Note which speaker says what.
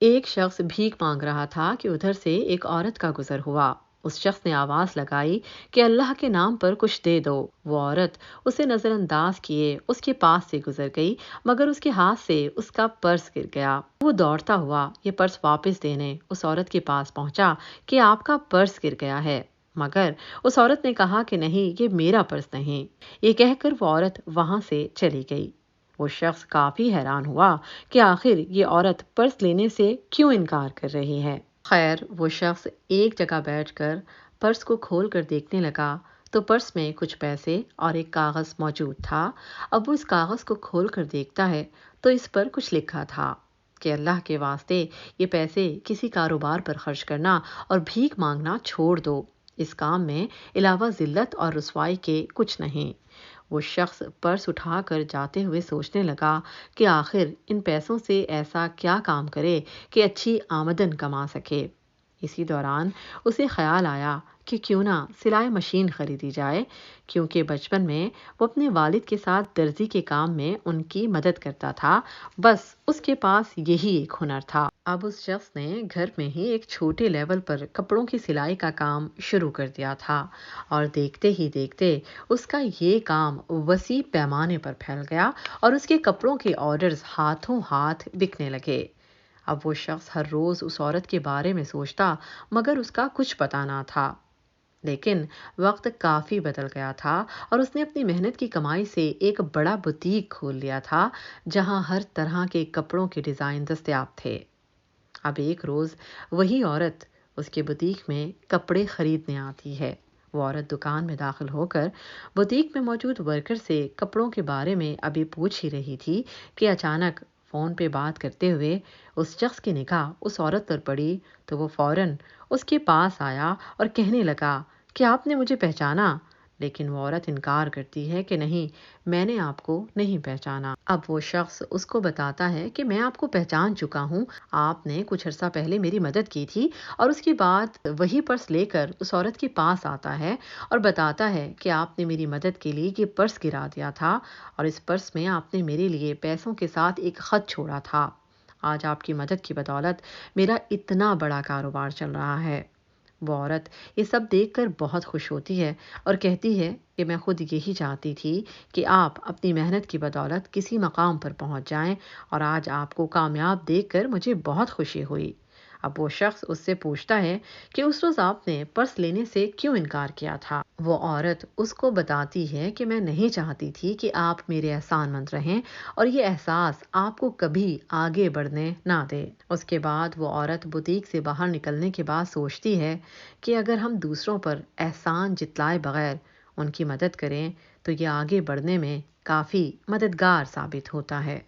Speaker 1: ایک شخص بھیک مانگ رہا تھا کہ ادھر سے ایک عورت کا گزر ہوا۔ اس شخص نے آواز لگائی کہ اللہ کے نام پر کچھ دے دو۔ وہ عورت اسے نظر انداز کیے اس کے پاس سے گزر گئی، مگر اس کے ہاتھ سے اس کا پرس گر گیا۔ وہ دوڑتا ہوا یہ پرس واپس دینے اس عورت کے پاس پہنچا کہ آپ کا پرس گر گیا ہے، مگر اس عورت نے کہا کہ نہیں، یہ میرا پرس نہیں۔ یہ کہہ کر وہ عورت وہاں سے چلی گئی۔ وہ شخص کافی حیران ہوا کہ آخر یہ عورت پرس لینے سے کیوں انکار کر رہی ہے۔ خیر، وہ شخص ایک جگہ بیٹھ کر پرس کو کھول کر دیکھنے لگا تو پرس میں کچھ پیسے اور ایک کاغذ موجود تھا۔ اب وہ اس کاغذ کو کھول کر دیکھتا ہے تو اس پر کچھ لکھا تھا کہ اللہ کے واسطے یہ پیسے کسی کاروبار پر خرچ کرنا اور بھیک مانگنا چھوڑ دو۔ اس کام میں علاوہ ذلت اور رسوائی کے کچھ نہیں۔ وہ شخص پرس اٹھا کر جاتے ہوئے سوچنے لگا کہ آخر ان پیسوں سے ایسا کیا کام کرے کہ اچھی آمدن کما سکے۔ اسی دوران اسے خیال آیا کہ کیوں نہ سلائی مشین خریدی جائے، کیونکہ بچپن میں وہ اپنے والد کے ساتھ درزی کے کام میں ان کی مدد کرتا تھا، بس اس کے پاس یہی ایک ہنر تھا۔ اب اس شخص نے گھر میں ہی ایک چھوٹے لیول پر کپڑوں کی سلائی کا کام شروع کر دیا تھا، اور دیکھتے ہی دیکھتے اس کا یہ کام وسیع پیمانے پر پھیل گیا اور اس کے کپڑوں کے آرڈرز ہاتھوں ہاتھ بکنے لگے۔ اب وہ شخص ہر روز اس عورت کے بارے میں سوچتا، مگر اس کا کچھ پتہ نہ تھا۔ لیکن وقت کافی بدل گیا تھا اور اس نے اپنی محنت کی کمائی سے ایک بڑا بوتیک کھول لیا تھا، جہاں ہر طرح کے کپڑوں کے ڈیزائن دستیاب تھے۔ اب ایک روز وہی عورت اس کے بوتیک میں کپڑے خریدنے آتی ہے۔ وہ عورت دکان میں داخل ہو کر بوتیک میں موجود ورکر سے کپڑوں کے بارے میں ابھی پوچھ ہی رہی تھی کہ اچانک فون پہ بات کرتے ہوئے اس شخص کی نگاہ اس عورت پر پڑی تو وہ فوراً اس کے پاس آیا اور کہنے لگا کہ آپ نے مجھے پہچانا؟ لیکن وہ عورت انکار کرتی ہے کہ نہیں، میں نے آپ کو نہیں پہچانا۔ اب وہ شخص اس کو بتاتا ہے کہ میں آپ کو پہچان چکا ہوں، آپ نے کچھ عرصہ پہلے میری مدد کی تھی، اور اس کے بعد وہی پرس لے کر اس عورت کے پاس آتا ہے اور بتاتا ہے کہ آپ نے میری مدد کے لیے یہ پرس گرا دیا تھا، اور اس پرس میں آپ نے میرے لیے پیسوں کے ساتھ ایک خط چھوڑا تھا۔ آج آپ کی مدد کی بدولت میرا اتنا بڑا کاروبار چل رہا ہے۔ وہ عورت یہ سب دیکھ کر بہت خوش ہوتی ہے اور کہتی ہے کہ میں خود یہی چاہتی تھی کہ آپ اپنی محنت کی بدولت کسی مقام پر پہنچ جائیں، اور آج آپ کو کامیاب دیکھ کر مجھے بہت خوشی ہوئی۔ اب وہ شخص اس سے پوچھتا ہے کہ اس روز آپ نے پرس لینے سے کیوں انکار کیا تھا؟ وہ عورت اس کو بتاتی ہے کہ میں نہیں چاہتی تھی کہ آپ میرے احسان مند رہیں، اور یہ احساس آپ کو کبھی آگے بڑھنے نہ دے۔ اس کے بعد وہ عورت بوتیک سے باہر نکلنے کے بعد سوچتی ہے کہ اگر ہم دوسروں پر احسان جتلائے بغیر ان کی مدد کریں تو یہ آگے بڑھنے میں کافی مددگار ثابت ہوتا ہے۔